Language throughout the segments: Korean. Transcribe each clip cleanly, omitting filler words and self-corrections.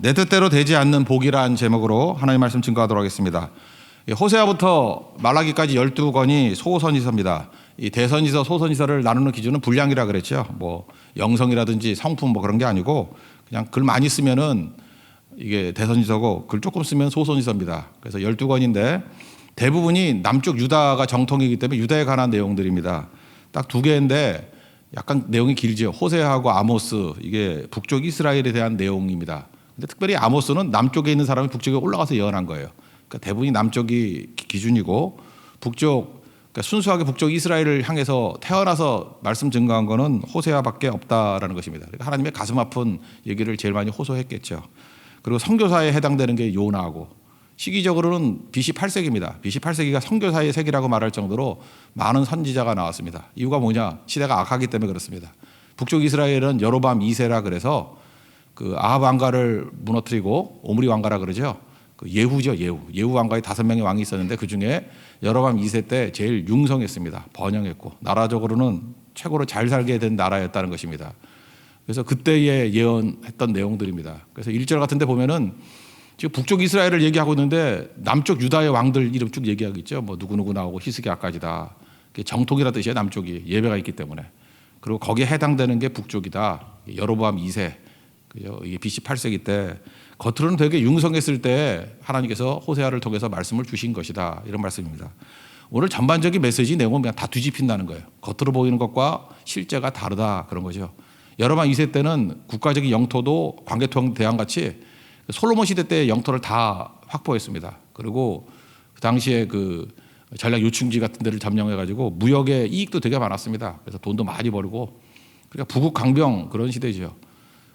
내 뜻대로 되지 않는 복이란 제목으로 하나님 말씀 증거하도록 하겠습니다. 호세아부터 말라기까지 12권이 소선지서입니다. 이 대선지서, 소선지서를 나누는 기준은 분량이라 그랬죠. 뭐 영성이라든지 성품 뭐 그런 게 아니고 그냥 글 많이 쓰면은 이게 대선지서고 글 조금 쓰면 소선지서입니다. 그래서 12권인데 대부분이 남쪽 유다가 정통이기 때문에 유다에 관한 내용들입니다. 딱 두 개인데 약간 내용이 길죠. 호세아하고 아모스, 이게 북쪽 이스라엘에 대한 내용입니다. 근데 특별히 아모스는 남쪽에 있는 사람이 북쪽에 올라가서 예언한 거예요. 그러니까 대부분이 남쪽이 기준이고 북쪽, 그러니까 순수하게 북쪽 이스라엘을 향해서 태어나서 말씀 증거한 거는 호세아밖에 없다라는 것입니다. 그러니까 하나님의 가슴 아픈 얘기를 제일 많이 호소했겠죠. 그리고 선교사에 해당되는 게 요나하고, 시기적으로는 BC 8세기입니다. BC 8세기가 선교사의 세기라고 말할 정도로 많은 선지자가 나왔습니다. 이유가 뭐냐? 시대가 악하기 때문에 그렇습니다. 북쪽 이스라엘은 여로보암 2세라 그래서 그 아합 왕가를 무너뜨리고 오므리 왕가라 그러죠. 그 예후죠, 예후 왕가에 5명의 왕이 있었는데 그 중에 여로보암 2세 때 제일 융성했습니다. 번영했고 나라적으로는 최고로 잘 살게 된 나라였다는 것입니다. 그래서 그때에 예언했던 내용들입니다. 그래서 1절 같은 데 보면은 지금 북쪽 이스라엘을 얘기하고 있는데 남쪽 유다의 왕들 이름 쭉 얘기하겠죠. 뭐 누구누구 나오고 히스기야까지다. 정통이라 뜻이에요. 남쪽이 예배가 있기 때문에. 그리고 거기에 해당되는 게 북쪽이다. 여로보암 2세. 그죠? 이게 BC 8세기 때 겉으로는 되게 융성했을 때 하나님께서 호세아를 통해서 말씀을 주신 것이다. 이런 말씀입니다. 오늘 전반적인 메시지 내용은 그냥 다 뒤집힌다는 거예요. 겉으로 보이는 것과 실제가 다르다. 그런 거죠. 여로보암 2세 때는 국가적인 영토도 광개토 대왕같이 솔로몬 시대 때 영토를 다 확보했습니다. 그리고 그 당시에 그 전략 요충지 같은 데를 점령해가지고 무역의 이익도 되게 많았습니다. 그래서 돈도 많이 벌고, 그러니까 부국 강병 그런 시대죠.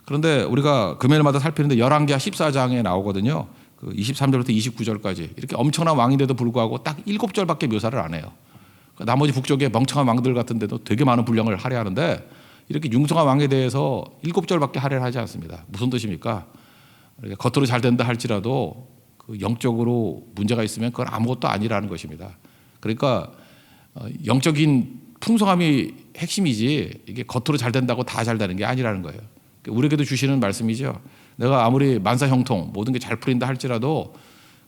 그런데 우리가 금요일마다 살피는데 열왕기하 14장에 나오거든요. 그 23절부터 29절까지 이렇게 엄청난 왕인데도 불구하고 딱 7절밖에 묘사를 안 해요. 나머지 북쪽에 멍청한 왕들 같은 데도 되게 많은 분량을 할애하는데 이렇게 융성한 왕에 대해서 7절밖에 할애를 하지 않습니다. 무슨 뜻입니까? 겉으로 잘 된다 할지라도 그 영적으로 문제가 있으면 그건 아무것도 아니라는 것입니다. 그러니까 영적인 풍성함이 핵심이지 이게 겉으로 잘 된다고 다 잘 되는 게 아니라는 거예요. 우리에게도 주시는 말씀이죠. 내가 아무리 만사형통 모든 게 잘 풀린다 할지라도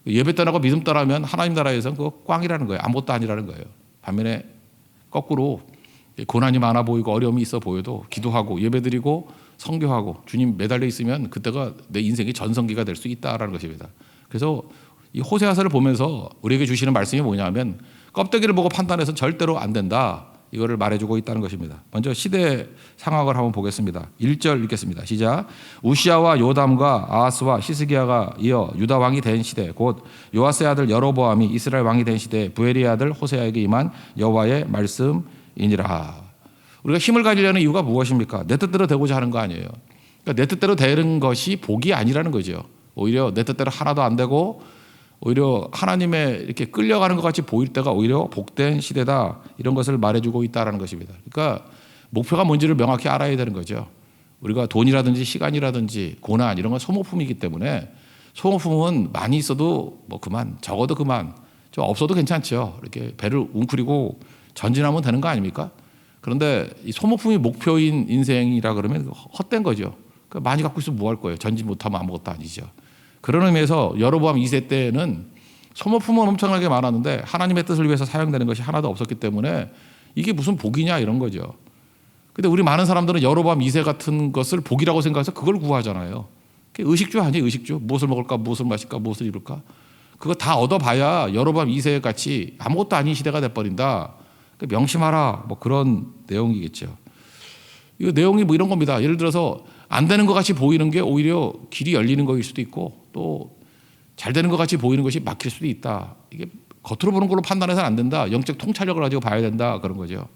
예배 떠나고 믿음 떠나면 하나님 나라에서는 그거 꽝이라는 거예요. 아무것도 아니라는 거예요. 반면에 거꾸로 고난이 많아 보이고 어려움이 있어 보여도 기도하고 예배드리고 선교하고 주님 매달려 있으면 그때가 내 인생의 전성기가 될 수 있다라는 것입니다. 그래서 이 호세아서를 보면서 우리에게 주시는 말씀이 뭐냐면 껍데기를 보고 판단해서 절대로 안 된다. 이거를 말해주고 있다는 것입니다. 먼저 시대 상황을 한번 보겠습니다. 1절 읽겠습니다. 시작. 우시아와 요담과 아하스와 히스기야가 이어 유다 왕이 된 시대, 곧 요아스의 아들 여로보암이 이스라엘 왕이 된 시대, 부엘의 아들 호세아에게 임한 여호와의 말씀이니라. 우리가 힘을 가지려는 이유가 무엇입니까? 내 뜻대로 되고자 하는 거 아니에요. 그러니까 내 뜻대로 되는 것이 복이 아니라는 거죠. 오히려 내 뜻대로 하나도 안 되고 오히려 하나님의 이렇게 끌려가는 것 같이 보일 때가 오히려 복된 시대다. 이런 것을 말해주고 있다는 것입니다. 그러니까 목표가 뭔지를 명확히 알아야 되는 거죠. 우리가 돈이라든지 시간이라든지 고난 이런 건 소모품이기 때문에 소모품은 많이 있어도 뭐 그만, 적어도 그만, 좀 없어도 괜찮죠. 이렇게 배를 웅크리고 전진하면 되는 거 아닙니까? 그런데 이 소모품이 목표인 인생이라 그러면 헛된 거죠. 그러니까 많이 갖고 있으면 뭐 할 거예요? 전진 못하면 아무것도 아니죠. 그런 의미에서 여로보암 2세 때는 소모품은 엄청나게 많았는데 하나님의 뜻을 위해서 사용되는 것이 하나도 없었기 때문에 이게 무슨 복이냐 이런 거죠. 근데 우리 많은 사람들은 여로보암 2세 같은 것을 복이라고 생각해서 그걸 구하잖아요. 의식주 아니에요, 의식주. 무엇을 먹을까, 무엇을 마실까, 무엇을 입을까. 그거 다 얻어봐야 여로보암 2세 같이 아무것도 아닌 시대가 돼버린다. 명심하라, 뭐 그런 내용이겠죠. 이 내용이 뭐 이런 겁니다. 예를 들어서 안 되는 것 같이 보이는 게 오히려 길이 열리는 것일 수도 있고 또 잘 되는 것 같이 보이는 것이 막힐 수도 있다. 이게 겉으로 보는 걸로 판단해서는 안 된다. 영적 통찰력을 가지고 봐야 된다. 그런 거죠.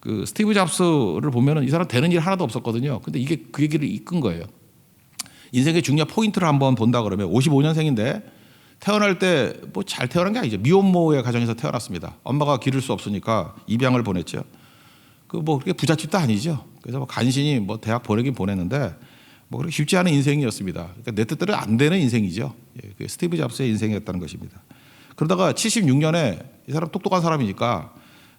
그 스티브 잡스를 보면은 이 사람 되는 일 하나도 없었거든요. 근데 이게 그 얘기를 이끈 거예요. 인생의 중요한 포인트를 한번 본다 그러면 55년생인데 태어날 때 뭐 잘 태어난 게 아니죠. 미혼모의 가정에서 태어났습니다. 엄마가 기를 수 없으니까 입양을 보냈죠. 그 뭐 그렇게 부잣집도 아니죠. 그래서 뭐 간신히 뭐 대학 보내긴 보냈는데 뭐 그렇게 쉽지 않은 인생이었습니다. 그러니까 내 뜻대로 안 되는 인생이죠. 예, 스티브 잡스의 인생이었다는 것입니다. 그러다가 76년에 이 사람 똑똑한 사람이니까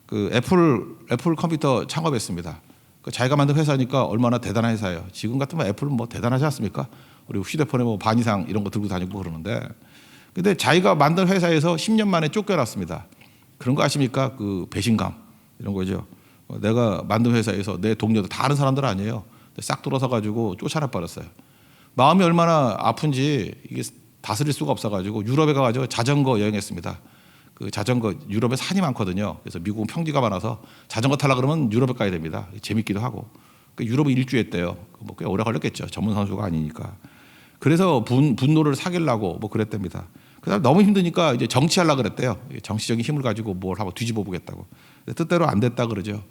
그 애플 컴퓨터 창업했습니다. 그 자기가 만든 회사니까 얼마나 대단한 회사예요. 지금 같으면 애플은 뭐 대단하지 않습니까? 그리고 휴대폰에 뭐 반 이상 이런 거 들고 다니고 그러는데, 근데 자기가 만든 회사에서 10년 만에 쫓겨났습니다. 그런 거 아십니까? 그 배신감 이런 거죠. 내가 만든 회사에서 내 동료들 다 아는 사람들 아니에요. 싹 돌아서 가지고 쫓아내 버렸어요. 마음이 얼마나 아픈지 이게 다스릴 수가 없어가지고 유럽에 가가지고 자전거 여행했습니다. 그 자전거 유럽에 산이 많거든요. 그래서 미국은 평지가 많아서 자전거 타려 그러면 유럽에 가야 됩니다. 재밌기도 하고. 그 유럽을 일주했대요. 뭐 꽤 오래 걸렸겠죠. 전문 선수가 아니니까. 그래서 분노를 사귀려고 뭐 그랬답니다. 그다음 너무 힘드니까 이제 정치하려고 그랬대요. 정치적인 힘을 가지고 뭘 하고 뒤집어 보겠다고. 뜻대로 안 됐다 그러죠.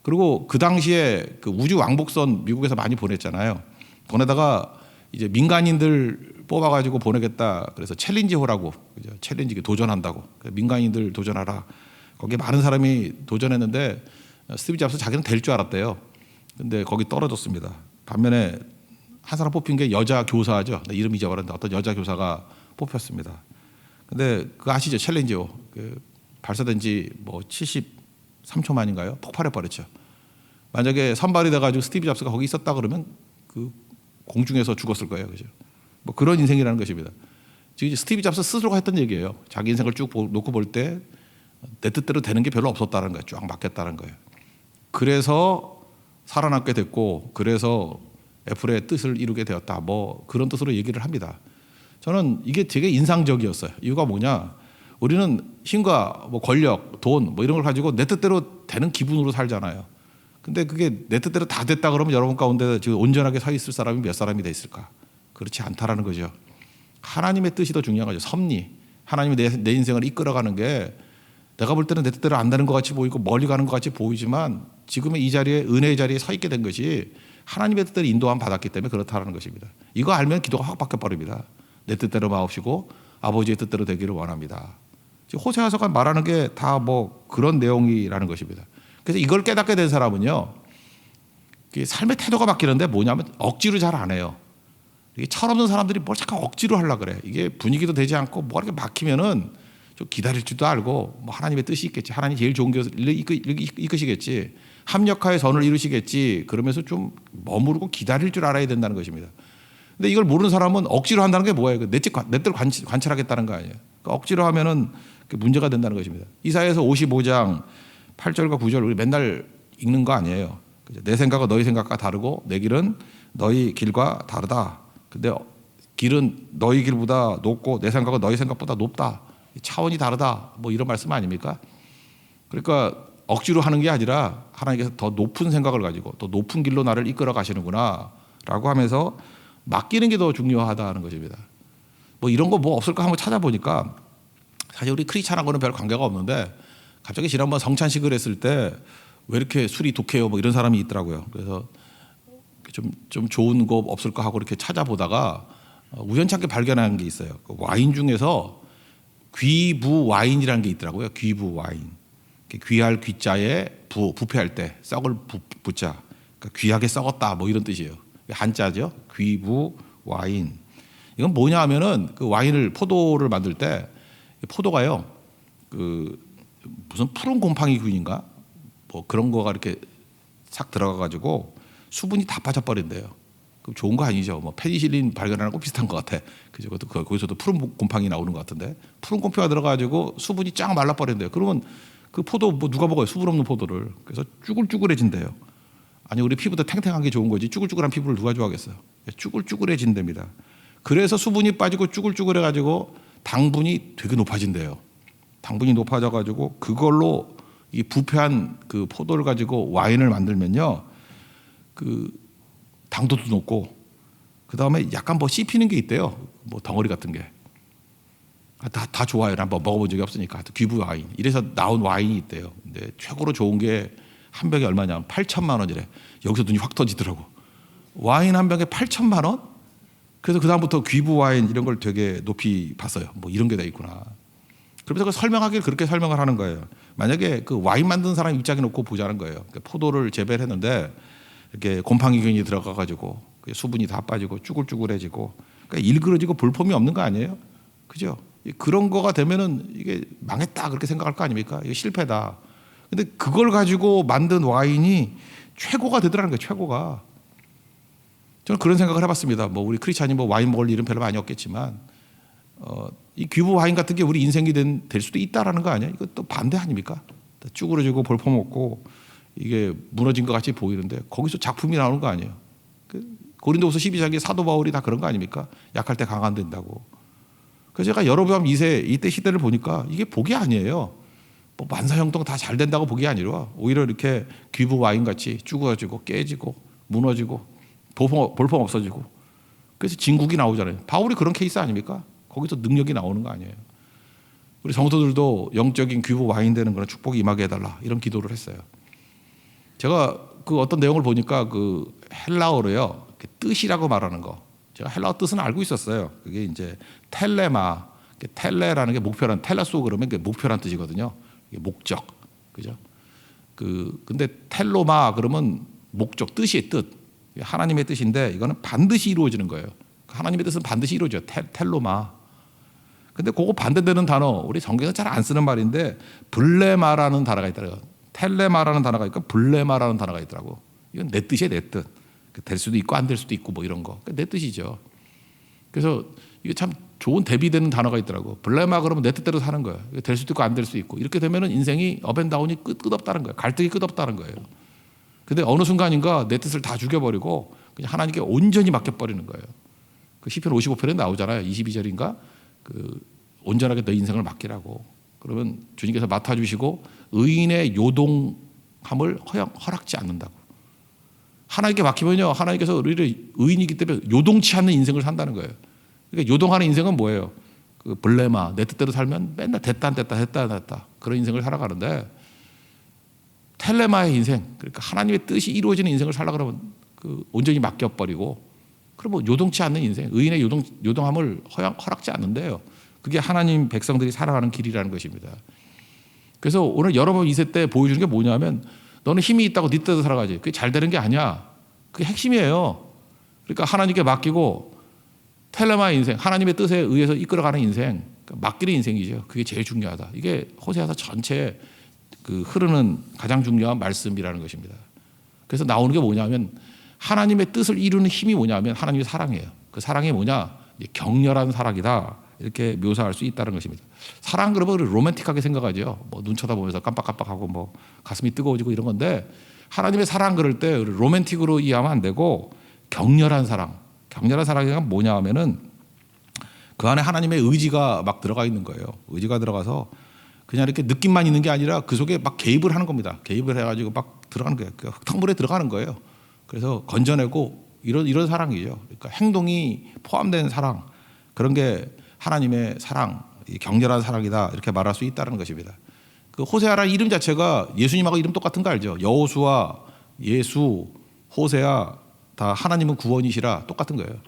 그리고 그 당시에 그 우주 왕복선 미국에서 많이 보냈잖아요. 보내다가 이제 민간인들 뽑아가지고 보내겠다. 그래서 챌린지호라고, 그죠? 챌린지 도전한다고. 민간인들 도전하라. 거기에 많은 사람이 도전했는데 스티브 잡스 자기는 될 줄 알았대요. 근데 거기 떨어졌습니다. 반면에 한 사람 뽑힌 게 여자 교사죠. 이름 잊어버렸는데 어떤 여자 교사가 뽑혔습니다. 근데 그거 아시죠? 챌린지호. 그 발사된 지 뭐 73초 만인가요? 폭발해 버렸죠. 만약에 선발이 돼가지고 스티브 잡스가 거기 있었다 그러면 그 공중에서 죽었을 거예요. 그죠? 뭐 그런 인생이라는 것입니다. 지금 스티브 잡스 스스로가 했던 얘기예요. 자기 인생을 쭉 놓고 볼 때 내 뜻대로 되는 게 별로 없었다는 거예요. 쫙 맡겼다는 거예요. 그래서 살아남게 됐고, 그래서 애플의 뜻을 이루게 되었다. 뭐 그런 뜻으로 얘기를 합니다. 저는 이게 되게 인상적이었어요. 이유가 뭐냐? 우리는 힘과 뭐 권력, 돈 뭐 이런 걸 가지고 내 뜻대로 되는 기분으로 살잖아요. 근데 그게 내 뜻대로 다 됐다 그러면 여러분 가운데 지금 온전하게 서 있을 사람이 몇 사람이 돼 있을까? 그렇지 않다라는 거죠. 하나님의 뜻이 더 중요한 거죠. 섭리. 하나님이 내 인생을 이끌어가는 게 내가 볼 때는 내 뜻대로 안 되는 것 같이 보이고 멀리 가는 것 같이 보이지만 지금의 이 자리에, 은혜의 자리에 서 있게 된 것이 하나님의 뜻대로 인도함 받았기 때문에 그렇다는 것입니다. 이거 알면 기도가 확 바뀌어버립니다. 내 뜻대로 마옵시고 아버지의 뜻대로 되기를 원합니다. 호세아서가 말하는 게 다 뭐 그런 내용이라는 것입니다. 그래서 이걸 깨닫게 된 사람은요, 삶의 태도가 바뀌는데 뭐냐면 억지로 잘 안 해요. 이게 철없는 사람들이 뭘 자꾸 억지로 하려고 그래. 이게 분위기도 되지 않고 뭐 이렇게 막히면은 좀 기다릴 줄도 알고 뭐 하나님의 뜻이 있겠지. 하나님이 제일 좋은 것을 이끄시겠지. 합력하여 선을 이루시겠지. 그러면서 좀 머무르고 기다릴 줄 알아야 된다는 것입니다. 근데 이걸 모르는 사람은 억지로 한다는 게 뭐예요? 내 뜻대로 관찰하겠다는 거 아니에요. 그러니까 억지로 하면은 문제가 된다는 것입니다. 이사야서 55장 8절과 9절 우리 맨날 읽는 거 아니에요. 내 생각은 너희 생각과 다르고 내 길은 너희 길과 다르다. 근데 길은 너희 길보다 높고 내 생각은 너희 생각보다 높다. 차원이 다르다. 뭐 이런 말씀 아닙니까? 그러니까 억지로 하는 게 아니라 하나님께서 더 높은 생각을 가지고 더 높은 길로 나를 이끌어 가시는구나 라고 하면서 맡기는 게 더 중요하다는 것입니다. 뭐 이런 거 뭐 없을까 한번 찾아보니까 사실 우리 크리스찬하고는 별 관계가 없는데 갑자기 지난번 성찬식을 했을 때 왜 이렇게 술이 독해요? 뭐 이런 사람이 있더라고요. 그래서 좀 좋은 거 없을까 하고 이렇게 찾아보다가 우연찮게 발견한 게 있어요. 와인 중에서 귀부 와인이라는 게 있더라고요. 귀부 와인. 귀할 귀자에 부패할 때 썩을 부자. 그러니까 귀하게 썩었다 뭐 이런 뜻이에요. 한자죠. 귀부 와인. 이건 뭐냐 하면은 그 와인을 포도를 만들 때 포도가요. 그 무슨 푸른 곰팡이 균인가 뭐 그런 거가 이렇게 싹 들어가 가지고 수분이 다 빠져버린대요. 그럼 좋은 거 아니죠. 뭐 페니실린 발견하는 거 비슷한 것 같아. 그죠? 거기서도 푸른 곰팡이 나오는 것 같은데 푸른 곰팡이가 들어가지고 수분이 쫙 말라버린대요. 그러면 그 포도 뭐 누가 먹어요? 수분 없는 포도를. 그래서 쭈글쭈글해진대요. 아니 우리 피부도 탱탱한 게 좋은 거지 쭈글쭈글한 피부를 누가 좋아하겠어요? 쭈글쭈글해진답니다. 그래서 수분이 빠지고 쭈글쭈글해가지고 당분이 되게 높아진대요. 당분이 높아져가지고 그걸로 이 부패한 그 포도를 가지고 와인을 만들면요, 그 당도도 높고 그 다음에 약간 뭐 씹히는 게 있대요. 뭐 덩어리 같은 게. 다 좋아요. 한번 먹어본 적이 없으니까. 귀부 와인. 이래서 나온 와인이 있대요. 근데 최고로 좋은 게 한 병에 얼마냐? 8천만 원이래. 여기서 눈이 확 터지더라고. 와인 한 병에 8천만 원? 그래서 그 다음부터 귀부 와인 이런 걸 되게 높이 봤어요. 뭐 이런 게 다 있구나. 그러면서 설명하기를 그렇게 설명을 하는 거예요. 만약에 그 와인 만드는 사람 입장에 놓고 보자는 거예요. 그러니까 포도를 재배를 했는데 이렇게 곰팡이균이 들어가가지고 수분이 다 빠지고 쭈글쭈글해지고 그러니까 일그러지고 볼품이 없는 거 아니에요? 그죠? 그런 거가 되면은 이게 망했다 그렇게 생각할 거 아닙니까? 이게 실패다. 근데 그걸 가지고 만든 와인이 최고가 되더라는 거예요. 최고가. 저는 그런 생각을 해봤습니다. 뭐 우리 크리스찬이 뭐 와인 먹을 일은 별로 많이 없겠지만 이 귀부 와인 같은 게 우리 인생이 될 수도 있다라는 거 아니야? 이거 또 반대 아닙니까? 쭈그러지고 볼퍼먹고 이게 무너진 것 같이 보이는데 거기서 작품이 나오는 거 아니에요? 고린도후서 12장에 사도 바울이 다 그런 거 아닙니까? 약할 때 강한 된다고. 그래서 제가 여로보암 2세 이때 시대를 보니까 이게 복이 아니에요. 뭐 만사형통 다 잘 된다고 복이 아니라 오히려 이렇게 귀부 와인 같이 쭈그러지고 깨지고 무너지고 볼품 없어지고 그래서 진국이 나오잖아요. 바울이 그런 케이스 아닙니까? 거기서 능력이 나오는 거 아니에요. 우리 성도들도 영적인 귀부 와인 되는 그런 축복이 임하게 해달라 이런 기도를 했어요. 제가 그 어떤 내용을 보니까 그 헬라어로요 뜻이라고 말하는 거 제가 헬라어 뜻은 알고 있었어요. 그게 이제 텔레마 텔레라는 게 목표란 텔라소 그러면 그게 목표란 뜻이거든요. 이게 목적 그죠? 근데 텔로마 그러면 목적 뜻이 뜻 하나님의 뜻인데 이거는 반드시 이루어지는 거예요. 하나님의 뜻은 반드시 이루어져 텔로마. 근데 그거 반대되는 단어 우리 성경에서 잘 안 쓰는 말인데 블레마라는 단어가 있더라고요. 텔레마라는 단어가 있고 블레마라는 단어가 있더라고. 이건 내 뜻이에요, 내 뜻. 될 수도 있고 안 될 수도 있고 뭐 이런 거. 내 뜻이죠. 그래서 이게 참 좋은 대비되는 단어가 있더라고. 블레마 그러면 내 뜻대로 사는 거야. 될 수도 있고 안 될 수도 있고. 이렇게 되면은 인생이 업앤다운이 끝없다는 거예요. 갈등이 끝없다는 거예요. 근데 어느 순간인가 내 뜻을 다 죽여버리고 그냥 하나님께 온전히 맡겨버리는 거예요. 그 시편 55편에 나오잖아요. 22절인가? 온전하게 너 인생을 맡기라고. 그러면 주님께서 맡아주시고 의인의 요동함을 허락지 않는다고. 하나님께 맡기면요. 하나님께서 우리를 의인이기 때문에 요동치 않는 인생을 산다는 거예요. 그러니까 요동하는 인생은 뭐예요? 블레마 내 뜻대로 살면 맨날 됐다 안 됐다 했다 안 됐다 그런 인생을 살아가는데 텔레마의 인생 그러니까 하나님의 뜻이 이루어지는 인생을 살려고 그러면 온전히 맡겨버리고 그러면 요동치 않는 인생 의인의 요동함을 허락지 않는데요. 그게 하나님 백성들이 살아가는 길이라는 것입니다. 그래서 오늘 여러분 2세 때 보여주는 게 뭐냐면 너는 힘이 있다고 네 뜻대로 살아가지. 그게 잘 되는 게 아니야. 그게 핵심이에요. 그러니까 하나님께 맡기고 텔레마의 인생 하나님의 뜻에 의해서 이끌어가는 인생 그러니까 맡기는 인생이죠. 그게 제일 중요하다. 이게 호세아서 전체 흐르는 가장 중요한 말씀이라는 것입니다. 그래서 나오는 게 뭐냐면 하나님의 뜻을 이루는 힘이 뭐냐면 하나님의 사랑이에요. 그 사랑이 뭐냐? 격렬한 사랑이다. 이렇게 묘사할 수 있다는 것입니다. 사랑 그러면 로맨틱하게 생각하죠. 뭐 눈 쳐다보면서 깜빡깜빡하고 뭐 가슴이 뜨거워지고 이런 건데 하나님의 사랑 그럴 때 로맨틱으로 이해하면 안 되고 격렬한 사랑. 격렬한 사랑이 뭐냐 하면은 그 안에 하나님의 의지가 막 들어가 있는 거예요. 의지가 들어가서 그냥 이렇게 느낌만 있는 게 아니라 그 속에 막 개입을 하는 겁니다. 개입을 해가지고 막 들어가는 거예요. 그 흙탕물에 들어가는 거예요. 그래서 건져내고 이런 사랑이죠. 그러니까 행동이 포함된 사랑 그런 게 하나님의 사랑, 격렬한 사랑이다 이렇게 말할 수 있다는 것입니다. 그 호세아라는 이름 자체가 예수님하고 이름 똑같은 거 알죠? 여호수아, 예수, 호세아 다 하나님은 구원이시라 똑같은 거예요.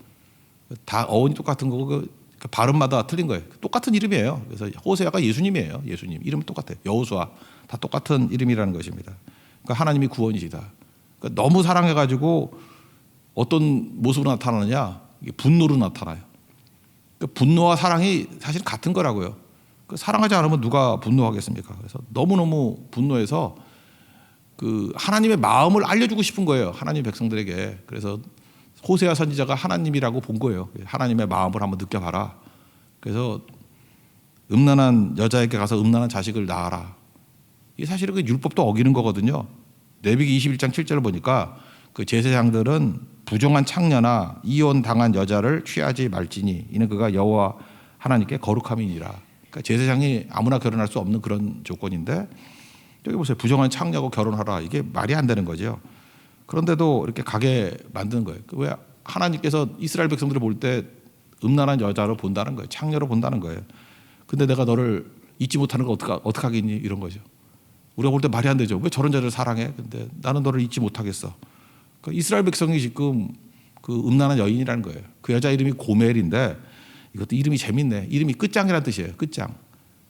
다 어원이 똑같은 거고 그 발음마다 틀린 거예요. 똑같은 이름이에요. 그래서 호세아가 예수님이에요. 예수님 이름은 똑같아요. 여호수아 다 똑같은 이름이라는 것입니다. 그러니까 하나님이 구원이시다. 그러니까 너무 사랑해가지고 어떤 모습으로 나타나느냐? 분노로 나타나요. 그러니까 분노와 사랑이 사실 같은 거라고요. 사랑하지 않으면 누가 분노하겠습니까? 그래서 너무너무 분노해서 하나님의 마음을 알려주고 싶은 거예요. 하나님 백성들에게. 그래서 호세아 선지자가 하나님이라고 본 거예요. 하나님의 마음을 한번 느껴봐라. 그래서 음란한 여자에게 가서 음란한 자식을 낳아라. 이게 사실은 그 율법도 어기는 거거든요. 레위기 21장 7절을 보니까 그 제사장들은 부정한 창녀나 이혼 당한 여자를 취하지 말지니 이는 그가 여호와 하나님께 거룩함이니라. 그러니까 제사장이 아무나 결혼할 수 없는 그런 조건인데 여기 보세요. 부정한 창녀하고 결혼하라. 이게 말이 안 되는 거죠. 그런데도 이렇게 가게 만드는 거예요. 왜 하나님께서 이스라엘 백성들을 볼 때 음란한 여자로 본다는 거예요. 창녀로 본다는 거예요. 근데 내가 너를 잊지 못하는 거 어떡하겠니? 이런 거죠. 우리가 볼 때 말이 안 되죠. 왜 저런 자를 사랑해? 근데 나는 너를 잊지 못하겠어. 그러니까 이스라엘 백성이 지금 그 음란한 여인이라는 거예요. 그 여자 이름이 고멜인데 이것도 이름이 재밌네. 이름이 끝장이라는 뜻이에요. 끝장.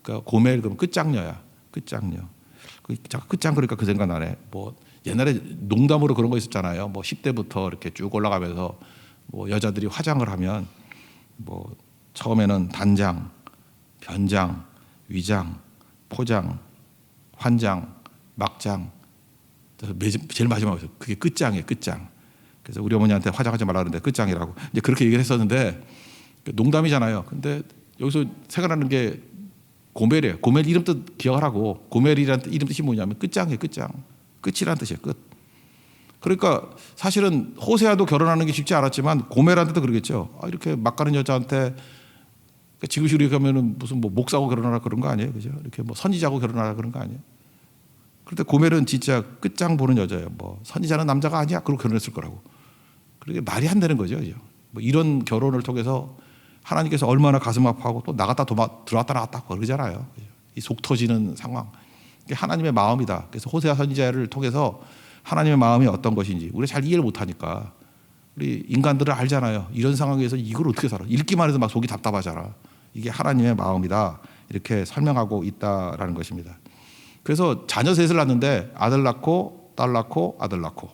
그러니까 고멜 그러면 끝장녀야. 끝장녀. 끝장 그러니까 그 생각 나네. 뭐 옛날에 농담으로 그런 거 있었잖아요. 뭐 10대부터 이렇게 쭉 올라가면서 뭐 여자들이 화장을 하면 뭐 처음에는 단장, 변장, 위장, 포장, 환장, 막장, 제일 마지막에 그게 끝장이에요. 끝장. 그래서 우리 어머니한테 화장하지 말라 그러는데 끝장이라고 이제 그렇게 얘기를 했었는데 농담이잖아요. 근데 여기서 생각나는 게 고멜이에요. 고멜 이름 뜻 기억을 하고 고멜이라는 이름 뜻이 뭐냐면 끝장이에요. 끝장. 끝이라는 뜻이에요. 끝. 그러니까 사실은 호세아도 결혼하는 게 쉽지 않았지만 고멜한테도 그러겠죠. 이렇게 막 가는 여자한테 지금식으로 얘기하면은 무슨 뭐 목사하고 결혼하라 그런 거 아니에요, 그죠? 이렇게 뭐 선지자하고 결혼하라 그런 거 아니에요? 그런데 고멜은 진짜 끝장 보는 여자예요. 뭐 선지자는 남자가 아니야, 그러고 결혼했을 거라고. 그게 말이 안 되는 거죠, 그죠? 뭐 이런 결혼을 통해서 하나님께서 얼마나 가슴 아파하고 또 나갔다 들어왔다 나갔다 그러잖아요. 이 속 터지는 상황. 이게 하나님의 마음이다. 그래서 호세아 선지자를 통해서 하나님의 마음이 어떤 것인지 우리가 잘 이해를 못하니까 우리 인간들은 알잖아요. 이런 상황에서 이걸 어떻게 살아? 읽기만 해도 막 속이 답답하잖아. 이게 하나님의 마음이다. 이렇게 설명하고 있다라는 것입니다. 그래서 자녀 셋을 낳는데 아들 낳고 딸 낳고 아들 낳고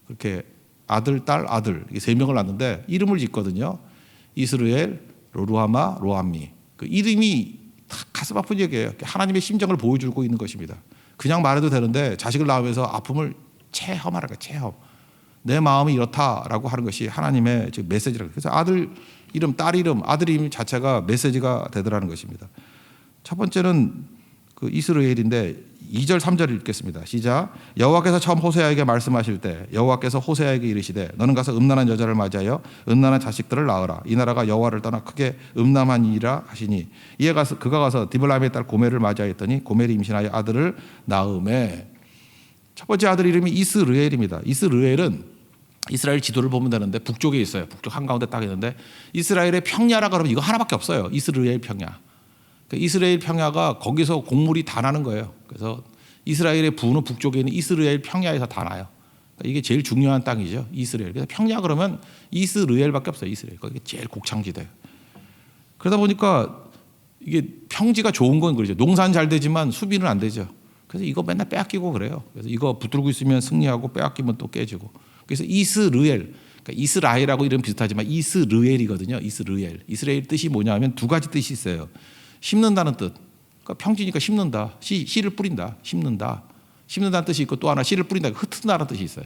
그렇게 아들, 딸, 아들 이게 세 명을 낳는데 이름을 짓거든요. 이스라엘, 로루하마, 로암미. 그 이름이 다 가슴 아픈 얘기예요. 하나님의 심정을 보여주고 있는 것입니다. 그냥 말해도 되는데 자식을 낳으면서 아픔을 체험하라는 거예요. 체험. 내 마음이 이렇다라고 하는 것이 하나님의 메시지라고. 그래서 아들 이름, 딸 이름, 아들 이름 자체가 메시지가 되더라는 것입니다. 첫 번째는 그 이스라엘인데 2절 3절 읽겠습니다. 시작. 여호와께서 처음 호세아에게 말씀하실 때 여호와께서 호세아에게 이르시되 너는 가서 음란한 여자를 맞이하여 음란한 자식들을 낳으라. 이 나라가 여호와를 떠나 크게 음란하니라 하시니 이에 가서 그가 가서 디블라임의 딸 고멜을 맞이하였더니 고멜이 임신하여 아들을 낳음에 첫 번째 아들 이름이 이스르엘입니다. 이스르엘은 이스라엘 지도를 보면 되는데 북쪽에 있어요. 북쪽 한가운데 딱 있는데 이스라엘의 평야라 그러면 이거 하나밖에 없어요. 이스라엘 평야. 이스라엘 평야가 거기서 곡물이 다 나는 거예요. 그래서 이스라엘의 부는 북쪽에 있는 이스라엘 평야에서 다 나요. 그러니까 이게 제일 중요한 땅이죠. 이스라엘. 그래서 평야 그러면 이스라엘밖에 없어요. 이스라엘. 거기 제일 곡창지대. 그러다 보니까 이게 평지가 좋은 건 그러죠. 농사는 잘 되지만 수비는 안 되죠. 그래서 이거 맨날 빼앗기고 그래요. 그래서 이거 붙들고 있으면 승리하고 빼앗기면 또 깨지고. 그래서 이스라엘. 그러니까 이스라엘하고 이름 비슷하지만 이스라엘이거든요. 이스라엘. 이스라엘 뜻이 뭐냐면 두 가지 뜻이 있어요. 심는다는 뜻. 그러니까 평지니까 심는다. 씨를 뿌린다. 심는다. 심는다는 뜻이 있고 또 하나 씨를 뿌린다. 흩은다는 뜻이 있어요.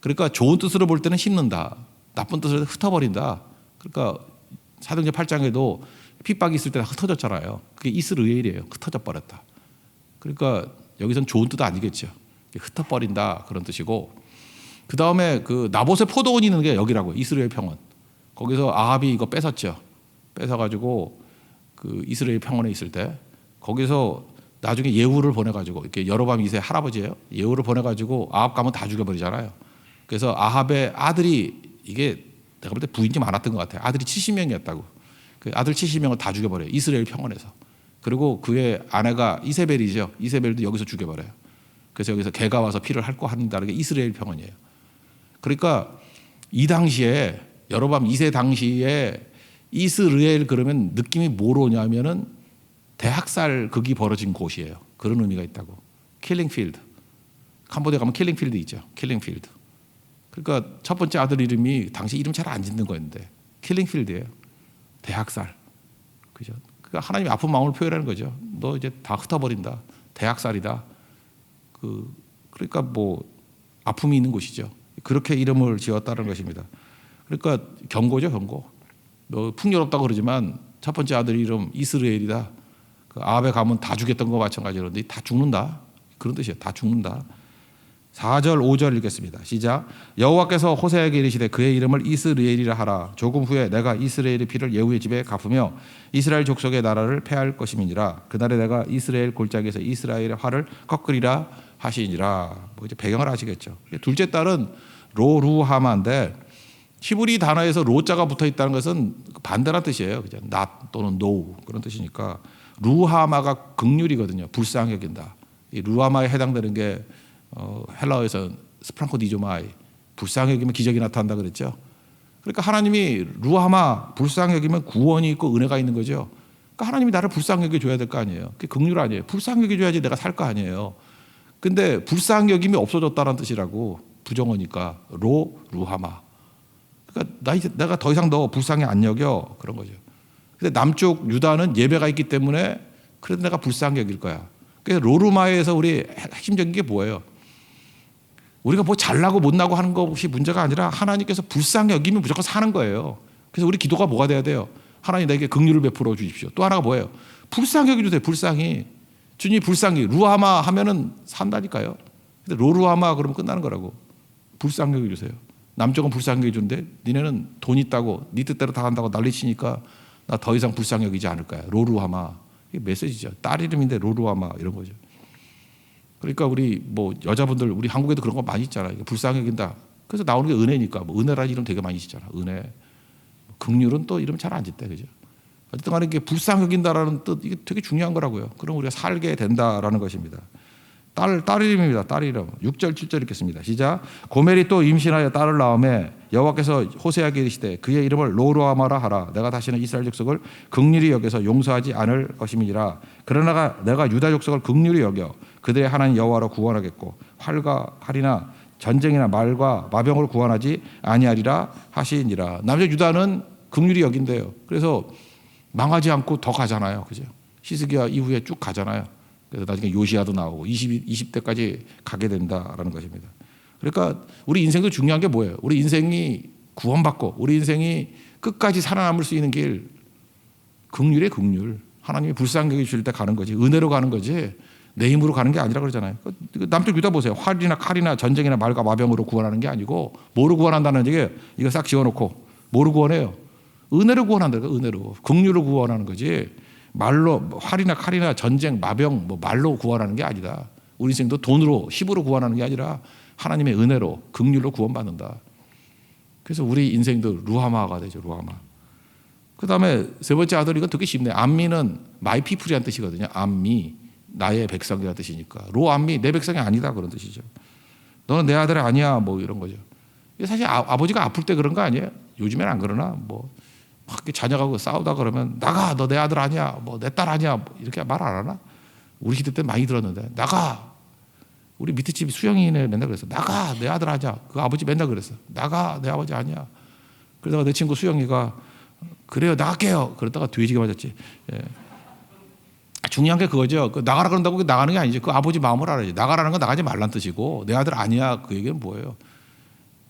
그러니까 좋은 뜻으로 볼 때는 심는다. 나쁜 뜻으로 흩어버린다. 그러니까 사도행전 8장에도 핍박이 있을 때 흩어졌잖아요. 그게 이스라엘이에요. 흩어져 버렸다. 그러니까 여기선 좋은 뜻 아니겠죠. 흩어버린다 그런 뜻이고 그 다음에 그 나봇의 포도원이 있는 게 여기라고 이스라엘 평원. 거기서 아합이 이거 뺏었죠. 뺏어가지고 그 이스라엘 평원에 있을 때 거기서 나중에 예후를 보내가지고 이렇게 여로밤 2세 할아버지예요. 예후를 보내가지고 아합 가면 다 죽여버리잖아요. 그래서 아합의 아들이 이게 내가 볼 때 부인이 많았던 것 같아요. 아들이 70명이었다고. 그 아들 70명을 다 죽여버려요. 이스라엘 평원에서. 그리고 그의 아내가 이세벨이죠. 이세벨도 여기서 죽여버려요. 그래서 여기서 개가 와서 피를 핥고 한다는 게 이스라엘 평원이에요. 그러니까 이 당시에 여로밤 2세 당시에 이스라엘 그러면 느낌이 뭐로 오냐면은 대학살 극이 벌어진 곳이에요. 그런 의미가 있다고. 킬링필드. 캄보디아 가면 킬링필드 있죠. 킬링필드. 그러니까 첫 번째 아들 이름이 당시 이름 잘 안 짓는 거였는데 킬링필드예요. 대학살. 그죠? 그러니까 하나님의 아픈 마음을 표현하는 거죠. 너 이제 다 흩어버린다. 대학살이다. 그러니까 뭐 아픔이 있는 곳이죠. 그렇게 이름을 지었다는 것입니다. 그러니까 경고죠, 경고. 너 풍요롭다고 그러지만 첫 번째 아들 이름 이스라엘이다. 그 아합에 가면 다 죽였던 거 마찬가지로 다 죽는다. 그런 뜻이에요. 다 죽는다. 4절 5절 읽겠습니다. 시작. 여호와께서 호세아에게 이르시되 그의 이름을 이스라엘이라 하라. 조금 후에 내가 이스라엘의 피를 예후의 집에 갚으며 이스라엘 족속의 나라를 패할 것임이니라. 그날에 내가 이스라엘 골짜기에서 이스라엘의 활을 꺾으리라 하시니라. 뭐 이제 배경을 아시겠죠. 둘째 딸은 로루하마인데 히브리 단어에서 로자가 붙어 있다는 것은 반대란 뜻이에요. 그죠? not 또는 no 그런 뜻이니까 루하마가 극률이거든요. 불쌍히 여긴다. 이 루하마에 해당되는 게 헬라어에서 스프랑코디조마이 불쌍히 여기면 기적이 나타난다 그랬죠. 그러니까 하나님이 루하마 불쌍히 여기면 구원이 있고 은혜가 있는 거죠. 그러니까 하나님이 나를 불쌍히 여겨줘야 될 거 아니에요. 그게 극률 아니에요. 불쌍히 여겨줘야지 내가 살 거 아니에요. 근데 불쌍히 여김이 없어졌다는 뜻이라고 부정어니까 루하마. 그러니까 내가 더 이상 너 불쌍히 안 여겨 그런 거죠. 근데 남쪽 유다는 예배가 있기 때문에 그래도 내가 불쌍히 여길 거야. 그래서 로루마에서 우리 핵심적인 게 뭐예요? 우리가 뭐 잘나고 못나고 하는 것이 문제가 아니라 하나님께서 불쌍히 여기면 무조건 사는 거예요. 그래서 우리 기도가 뭐가 돼야 돼요? 하나님 내게 긍휼을 베풀어 주십시오. 또 하나가 뭐예요? 불쌍히 여겨주세요. 불쌍히. 주님이 불쌍히 루하마 하면은 산다니까요. 근데 로루하마 그러면 끝나는 거라고. 불쌍히 여겨주세요. 남쪽은 불쌍히 여겨주는데 니네는 돈 있다고 니 뜻대로 다 한다고 난리치니까 나 더 이상 불쌍히 여기지 않을 거야. 로루하마. 이게 메시지죠. 딸 이름인데 로루하마 이런 거죠. 그러니까 우리 뭐 여자분들 우리 한국에도 그런 거 많이 있잖아요. 불쌍히 여긴다. 그래서 나오는 게 은혜니까. 뭐 은혜라는 이름 되게 많이 있잖아. 은혜. 긍휼은 또 이름 잘 안 짓대. 그죠? 어쨌든 간에 이게 불쌍히 여긴다라는 뜻 이게 되게 중요한 거라고요. 그럼 우리가 살게 된다라는 것입니다. 딸 이름입니다. 딸 이름. 6절 7절 읽겠습니다. 시작. 고멜이 또 임신하여 딸을 낳음에 여호와께서 호세아에게 이르시되 그의 이름을 로루하마라 하라. 내가 다시는 이스라엘 족속을 긍휼히 여겨서 용서하지 않을 것임이니라. 그러나 내가 유다 족속을 긍휼히 여겨 그들의 하나님 여호와로 구원하겠고 활과 칼이나 전쟁이나 말과 마병으로 구원하지 아니하리라 하시니라. 남자 유다는 긍휼히 여긴대요. 그래서 망하지 않고 더 가잖아요. 그죠? 히스기야 이후에 쭉 가잖아요. 그래서 나중에 요시야도 나오고 20대까지 가게 된다라는 것입니다. 그러니까 우리 인생도 중요한 게 뭐예요? 우리 인생이 구원받고 우리 인생이 끝까지 살아남을 수 있는 길 긍휼의 긍휼. 하나님이 불쌍히 여기실 때 가는 거지. 은혜로 가는 거지. 내 힘으로 가는 게 아니라 그러잖아요. 남쪽 유다 보세요. 활이나 칼이나 전쟁이나 말과 마병으로 구원하는 게 아니고 뭐로 구원한다는 얘기예요. 이거 싹 지워놓고 뭐로 구원해요? 은혜로 구원한다는 거예요. 은혜로. 긍휼로 구원하는 거지. 말로 활이나 칼이나 전쟁, 마병 뭐 말로 구원하는 게 아니다. 우리 인생도 돈으로 힘으로 구원하는 게 아니라 하나님의 은혜로 긍휼로 구원받는다. 그래서 우리 인생도 루하마가 되죠. 루하마. 그다음에 세 번째 아들 이건 되게 쉽네. 암미는 마이 피플이라는 뜻이거든요. 암미 나의 백성이라는 뜻이니까. 로암미 내 백성이 아니다 그런 뜻이죠. 너는 내 아들 아니야 뭐 이런 거죠. 사실 아버지가 아플 때 그런 거 아니에요? 요즘엔 안 그러나 뭐 막 자녀가 싸우다 그러면 나가 너 내 아들 아니야 뭐 내 딸 아니야 뭐 이렇게 말 안 하나? 우리 시대 때 많이 들었는데 나가. 우리 밑에 집 수영이네 맨날 그랬어. 나가 내 아들 아니야. 그 아버지 맨날 그랬어. 나가 내 아버지 아니야. 그러다가 내 친구 수영이가 그래요 나갈게요. 그러다가 돼지가 맞았지. 예. 중요한 게 그거죠. 나가라 그런다고 나가는 게 아니지. 그 아버지 마음을 알아야지. 나가라는 건 나가지 말란 뜻이고 내 아들 아니야 그 얘기는 뭐예요?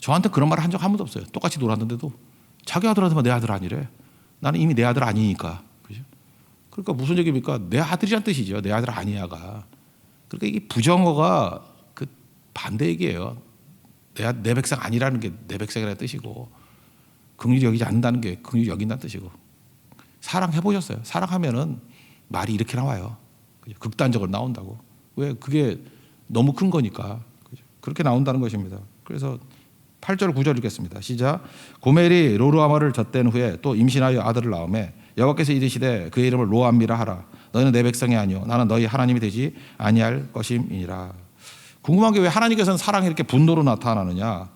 저한테 그런 말을 한 적 한 번도 없어요. 똑같이 놀았는데도 자기 아들한테만 내 아들 아니래. 나는 이미 내 아들 아니니까. 그죠? 그러니까 무슨 얘기입니까? 내 아들이란 뜻이죠. 내 아들 아니야가. 그러니까 이게 부정어가 그 반대 얘기예요. 내 백성 아니라는 게 내 백성이라는 뜻이고 긍휼히 여기지 않는다는 게 긍휼히 여긴다는 뜻이고. 사랑해 보셨어요? 사랑하면은 말이 이렇게 나와요. 그죠? 극단적으로 나온다고. 왜? 그게 너무 큰 거니까. 그죠? 그렇게 나온다는 것입니다. 그래서 8절 9절 읽겠습니다. 시작. 고멜이 로루하마를 젖댄 후에 또 임신하여 아들을 낳음에 여호와께서 이르시되 그의 이름을 로암미라 하라. 너희는 내 백성이 아니요 나는 너희 하나님이 되지 아니할 것임이니라. 궁금한 게 왜 하나님께서는 사랑이 이렇게 분노로 나타나느냐?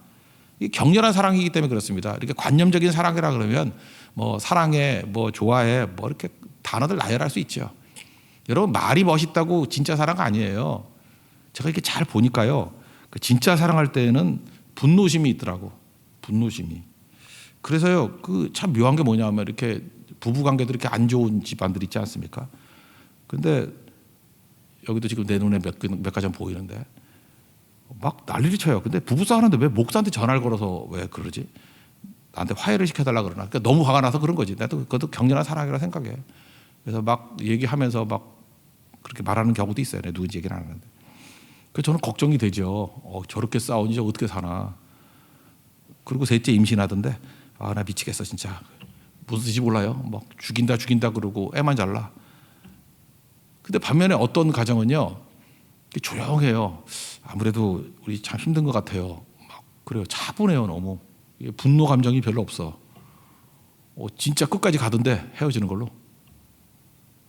이게 격렬한 사랑이기 때문에 그렇습니다. 이렇게 관념적인 사랑이라 그러면 뭐 사랑해, 뭐 좋아해, 뭐 이렇게 단어들 나열할 수 있죠. 여러분 말이 멋있다고 진짜 사랑 아니에요. 제가 이렇게 잘 보니까요. 그 진짜 사랑할 때에는 분노심이 있더라고. 분노심이. 그래서요. 그 참 묘한 게 뭐냐면 이렇게 부부 관계도 이렇게 안 좋은 집안들 있지 않습니까? 근데 여기도 지금 내 눈에 몇 가지 보이는데 막 난리를 쳐요. 근데 부부 싸우는데 왜 목사한테 전화를 걸어서 왜 그러지? 나한테 화해를 시켜달라 그러나? 그러니까 너무 화가 나서 그런 거지. 나도 그것도 격렬한 사랑이라 생각해. 그래서 막 얘기하면서 막 그렇게 말하는 경우도 있어요. 내가 누군지 얘기는 안 하는데. 그래서 저는 걱정이 되죠. 저렇게 싸우니 저 어떻게 사나. 그리고 셋째 임신하던데 나 미치겠어 진짜. 무슨 뜻인지 몰라요. 막 죽인다 그러고 애만 잘라. 근데 반면에 어떤 가정은요. 조용해요. 아무래도 우리 참 힘든 것 같아요. 막 그래요. 차분해요 너무. 분노 감정이 별로 없어. 진짜 끝까지 가던데 헤어지는 걸로.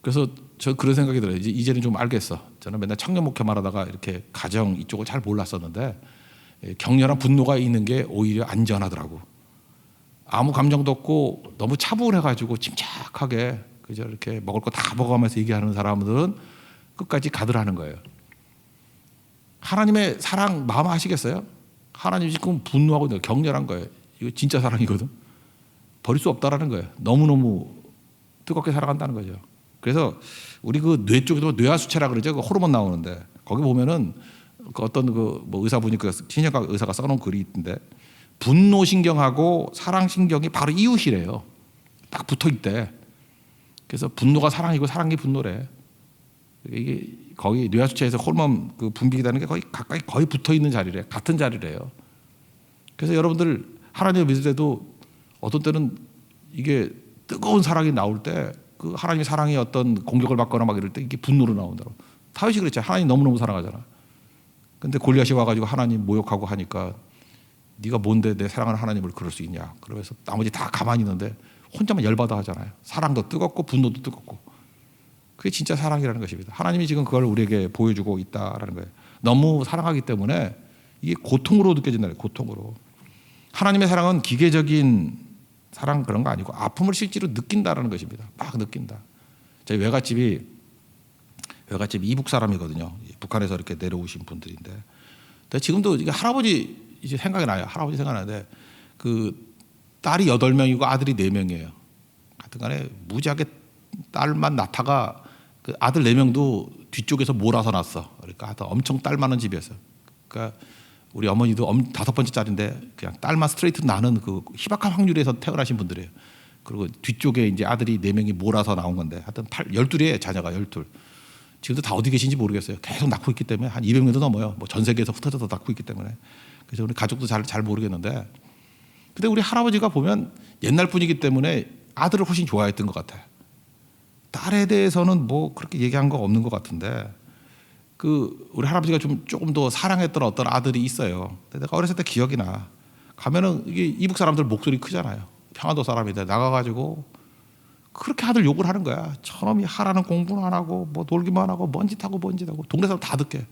그래서 저 그런 생각이 들어요. 이제는 좀 알겠어. 저는 맨날 청년 목회만 하다가 이렇게 가정 이쪽을 잘 몰랐었는데 격렬한 분노가 있는 게 오히려 안전하더라고. 아무 감정도 없고 너무 차분해가지고 침착하게 그저 이렇게 먹을 거 다 먹어가면서 얘기하는 사람들은 끝까지 가더라는 거예요. 하나님의 사랑 마음 아시겠어요? 하나님이 지금 분노하고 있는 격렬한 거예요. 이거 진짜 사랑이거든. 버릴 수 없다라는 거예요. 너무너무 뜨겁게 사랑한다는 거죠. 그래서 우리 그 뇌 쪽에도 뇌하수체라 그러죠. 그 호르몬 나오는데 거기 보면은 그 어떤 그 뭐 의사분이 그 신경과 의사가 써놓은 글이 있는데 분노 신경하고 사랑 신경이 바로 이웃이래요. 딱 붙어 있대. 그래서 분노가 사랑이고 사랑이 분노래. 이게 거의 뇌하수체에서 호르몬 그 분비가 되는 게 거의 가까이 거의 붙어 있는 자리래. 같은 자리래요. 그래서 여러분들 하나님을 믿을 때도 어떤 때는 이게 뜨거운 사랑이 나올 때 그 하나님의 사랑이 어떤 공격을 받거나 막 이럴 때 이게 분노로 나온다고. 다윗이 그랬죠. 하나님 너무너무 사랑하잖아. 근데 골리앗이 와가지고 하나님 모욕하고 하니까 네가 뭔데 내 사랑하는 하나님을 그럴 수 있냐. 그러면서 나머지 다 가만히 있는데 혼자만 열받아 하잖아요. 사랑도 뜨겁고 분노도 뜨겁고. 그게 진짜 사랑이라는 것입니다. 하나님이 지금 그걸 우리에게 보여주고 있다라는 거예요. 너무 사랑하기 때문에 이게 고통으로 느껴진다는 거예요. 고통으로. 하나님의 사랑은 기계적인 사랑 그런 거 아니고 아픔을 실제로 느낀다라는 것입니다. 막 느낀다. 저희 외갓집이 이북 사람이거든요. 북한에서 이렇게 내려오신 분들인데. 근데 지금도 이게 할아버지 이제 생각이 나요. 할아버지 생각나는데 그 딸이 8명이고 아들이 4명이에요. 하여튼간에 무지하게 딸만 낳다가 그 아들 4명도 뒤쪽에서 몰아서 낳았어. 그러니까 하여튼 엄청 딸 많은 집이었어요. 그러니까 우리 어머니도 5번째 딸인데 그냥 딸만 스트레이트 나는 그 희박한 확률에서 태어나신 분들이에요. 그리고 뒤쪽에 이제 아들이 4명이 몰아서 나온 건데 하여튼 12이에요. 자녀가 12. 지금도 다 어디 계신지 모르겠어요. 계속 낳고 있기 때문에 한 200명도 넘어요. 뭐 전 세계에서 흩어져서 낳고 있기 때문에. 그래서 우리 가족도 잘 모르겠는데 근데 우리 할아버지가 보면 옛날 분이기 때문에 아들을 훨씬 좋아했던 것 같아요. 딸에 대해서는 뭐 그렇게 얘기한 거 없는 것 같은데 그 우리 할아버지가 조금 더 사랑했던 어떤 아들이 있어요. 근데 내가 어렸을 때 기억이 나. 가면은 이게 이북 사람들 목소리 크잖아요. 평안도 사람인데 나가가지고 그렇게 아들 욕을 하는 거야. 저놈이 하라는 공부는 안 하고 뭐 놀기만 하고 먼짓하고 동네 사람 다 듣게.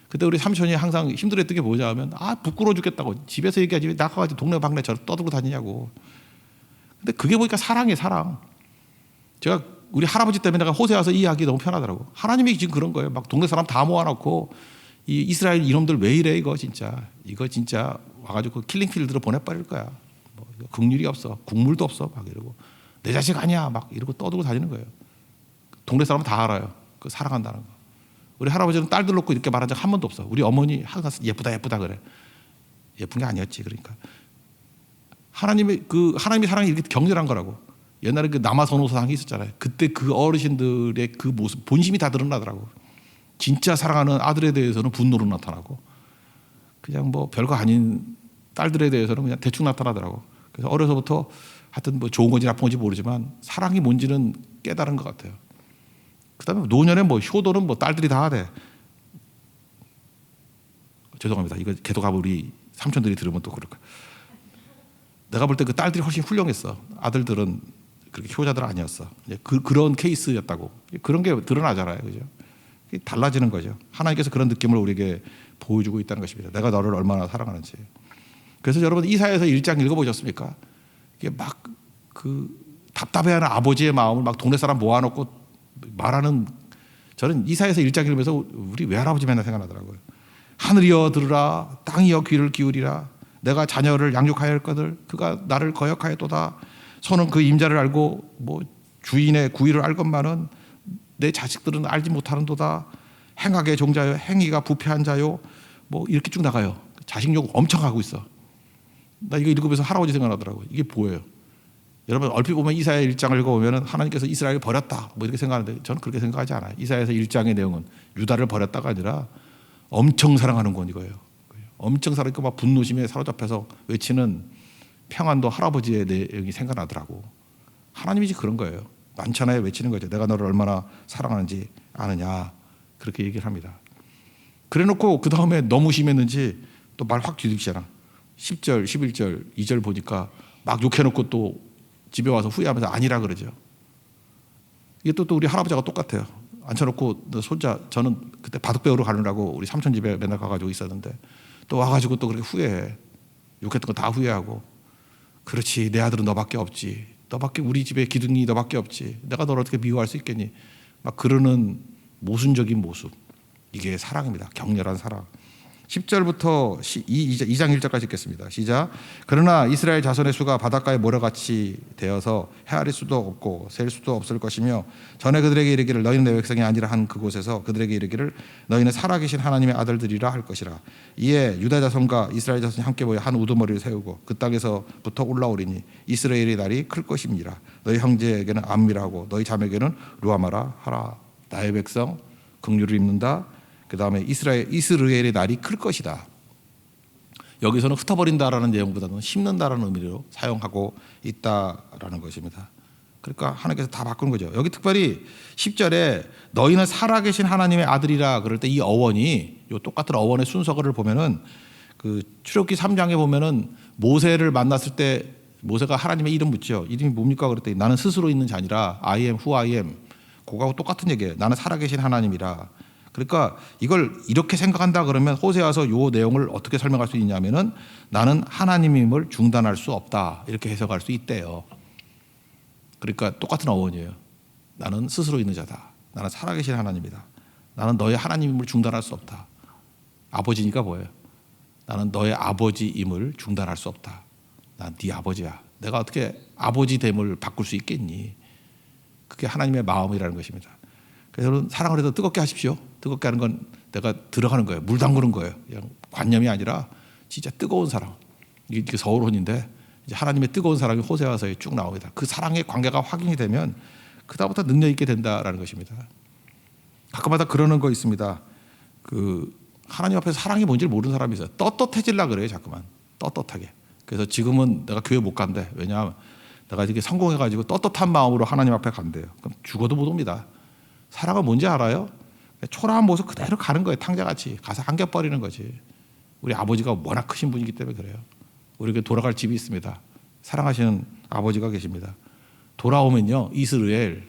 그때 우리 삼촌이 항상 힘들었던 게 뭐냐 하면 부끄러워 죽겠다고 집에서 얘기하지 왜 나가가지고 동네 방네 저 떠들고 다니냐고. 근데 그게 보니까 사랑이에요. 사랑. 제가 우리 할아버지 때문에 내가 호세 와서 이해하기 너무 편하더라고. 하나님이 지금 그런 거예요. 막 동네 사람 다 모아놓고 이 이스라엘 이놈들 왜 이래 이거 진짜 와가지고 킬링필드로 보내버릴 거야. 뭐 긍휼이 없어. 국물도 없어. 막 이러고 내 자식 아니야. 막 이러고 떠들고 다니는 거예요. 동네 사람은 다 알아요. 그 사랑한다는 거. 우리 할아버지는 딸들 놓고 이렇게 말한 적 한 번도 없어. 우리 어머니 항상 예쁘다 그래. 예쁜 게 아니었지. 그러니까 하나님의 사랑이 이렇게 격렬한 거라고. 옛날에 그 남아선호상이 있었잖아요. 그때 그 어르신들의 그 모습 본심이 다 드러나더라고. 진짜 사랑하는 아들에 대해서는 분노로 나타나고 그냥 뭐 별거 아닌 딸들에 대해서는 그냥 대충 나타나더라고. 그래서 어려서부터 하여튼 뭐 좋은 건지 나쁜 건지 모르지만 사랑이 뭔지는 깨달은 것 같아요. 그다음에 노년에 뭐 효도는 뭐 딸들이 다 하대. 죄송합니다. 이거 계속하면 우리 삼촌들이 들으면 또 그럴까. 내가 볼 때 그 딸들이 훨씬 훌륭했어. 아들들은 그렇게 효자들 아니었어. 그런 케이스였다고. 그런 게 드러나잖아요. 그죠? 달라지는 거죠. 하나님께서 그런 느낌을 우리에게 보여주고 있다는 것입니다. 내가 너를 얼마나 사랑하는지. 그래서 여러분 이사야서 1장 읽어보셨습니까? 이게 막 그 답답해하는 아버지의 마음을 막 동네 사람 모아놓고 말하는 저는 이사야서 1장 읽으면서 우리 외할아버지 맨날 생각나더라고요. 하늘이여 들으라 땅이여 귀를 기울이라 내가 자녀를 양육하여 할 것을 그가 나를 거역하였도다. 손은 그 임자를 알고 뭐 주인의 구의를 알 것만은 내 자식들은 알지 못하는도다. 행악의 종자요 행위가 부패한 자요 뭐 이렇게 쭉 나가요. 자식 욕 엄청 하고 있어. 나 이거 읽으면서 할아버지 생각나더라고요. 이게 뭐예요? 여러분 얼핏 보면 이사야 1장을 읽어보면 하나님께서 이스라엘을 버렸다 뭐 이렇게 생각하는데 저는 그렇게 생각하지 않아요. 이사야서 1장의 내용은 유다를 버렸다가 아니라 엄청 사랑하는 건 이거예요. 엄청 사랑하니까 막 분노심에 사로잡혀서 외치는 평안도 할아버지의 내용이 생각나더라고. 하나님이 그런 거예요. 만천하에 외치는 거죠. 내가 너를 얼마나 사랑하는지 아느냐. 그렇게 얘기를 합니다. 그래 놓고 그 다음에 너무 심했는지 또 말 확 뒤집잖아. 10절, 11절, 2절 보니까 막 욕해놓고 또 집에 와서 후회하면서 아니라 그러죠. 이게 또 우리 할아버지가 똑같아요. 앉혀놓고 너 손자 저는 그때 바둑 배우러 가느라고 우리 삼촌 집에 맨날 가가지고 있었는데 또 와가지고 또 그렇게 후회해. 욕했던 거 다 후회하고 그렇지 내 아들은 너밖에 없지. 너밖에 우리 집에 기둥이 너밖에 없지. 내가 너를 어떻게 미워할 수 있겠니. 막 그러는 모순적인 모습. 이게 사랑입니다. 격렬한 사랑. 10절부터 2장 1절까지 읽겠습니다. 시작. 그러나 이스라엘 자손의 수가 바닷가의 모래같이 되어서 헤아릴 수도 없고 셀 수도 없을 것이며 전에 그들에게 이르기를 너희는 내 백성이 아니라 한 그곳에서 그들에게 이르기를 너희는 살아계신 하나님의 아들들이라 할 것이라. 이에 유다 자손과 이스라엘 자손이 함께 모여 한 우두머리를 세우고 그 땅에서부터 올라오리니 이스라엘의 날이 클 것입니다. 너희 형제에게는 암미라고 너희 자매에게는 루아마라 하라. 나의 백성 긍휼을 입는다. 그 다음에 이스라엘의 날이 클 것이다. 여기서는 흩어버린다라는 내용보다는 심는다라는 의미로 사용하고 있다라는 것입니다. 그러니까 하나님께서 다 바꾸는 거죠. 여기 특별히 10절에 너희는 살아계신 하나님의 아들이라 그럴 때 이 어원이 요 똑같은 어원의 순서를 보면은 그 출애굽기 3장에 보면은 모세를 만났을 때 모세가 하나님의 이름 묻죠. 이름이 뭡니까 그랬더니 나는 스스로 있는 자니라 I am who I am. 그거하고 똑같은 얘기예요. 나는 살아계신 하나님이라. 그러니까 이걸 이렇게 생각한다 그러면 호세아서 요 내용을 어떻게 설명할 수 있냐면은 나는 하나님임을 중단할 수 없다 이렇게 해석할 수 있대요. 그러니까 똑같은 어원이에요. 나는 스스로 있는 자다. 나는 살아계신 하나님이다. 나는 너의 하나님임을 중단할 수 없다. 아버지니까 뭐예요? 나는 너의 아버지임을 중단할 수 없다. 난 네 아버지야. 내가 어떻게 아버지 됨을 바꿀 수 있겠니? 그게 하나님의 마음이라는 것입니다. 그래서 여러분 사랑을 해도 뜨겁게 하십시오. 뜨겁게 하는 건 내가 들어가는 거예요. 물 담그는 거예요. 그냥 관념이 아니라 진짜 뜨거운 사랑. 이게 서울혼인데 이제 하나님의 뜨거운 사랑이 호세아서에 쭉 나옵니다. 그 사랑의 관계가 확인이 되면 그다음부터 능력 있게 된다라는 것입니다. 가끔마다 그러는 거 있습니다. 그 하나님 앞에서 사랑이 뭔지를 모르는 사람이 있어요. 떳떳해지려고 그래요. 자꾸만 떳떳하게. 그래서 지금은 내가 교회 못 간대. 왜냐하면 내가 이렇게 성공해가지고 떳떳한 마음으로 하나님 앞에 간대요. 그럼 죽어도 못 옵니다. 사랑은 뭔지 알아요? 초라한 모습 그대로 가는 거예요. 탕자같이 가서 안겨버리는 거지. 우리 아버지가 워낙 크신 분이기 때문에 그래요. 우리에게 돌아갈 집이 있습니다. 사랑하시는 아버지가 계십니다. 돌아오면요 이스라엘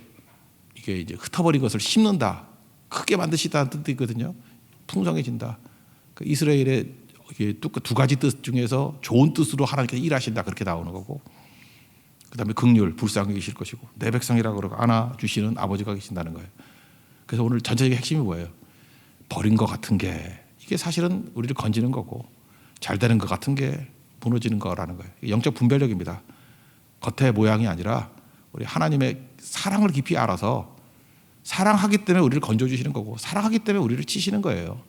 이게 이제 흩어버린 것을 심는다. 크게 만드시다는 뜻도 있거든요. 풍성해진다. 그 이스라엘의 두 가지 뜻 중에서 좋은 뜻으로 하나님께서 일하신다 그렇게 나오는 거고, 그다음에 긍휼 불쌍히 계실 것이고 내 백성이라고 그러고 안아주시는 아버지가 계신다는 거예요. 그래서 오늘 전체적인 핵심이 뭐예요? 버린 것 같은 게 이게 사실은 우리를 건지는 거고 잘 되는 것 같은 게 무너지는 거라는 거예요. 영적 분별력입니다. 겉의 모양이 아니라 우리 하나님의 사랑을 깊이 알아서 사랑하기 때문에 우리를 건져주시는 거고 사랑하기 때문에 우리를 치시는 거예요.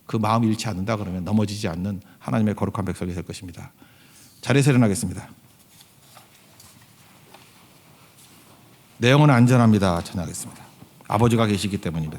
그 마음이 잃지 않는다 그러면 넘어지지 않는 하나님의 거룩한 백성이 될 것입니다. 자리에서 일어나겠습니다. 내용은 안전합니다. 전하겠습니다. 아버지가 계시기 때문입니다.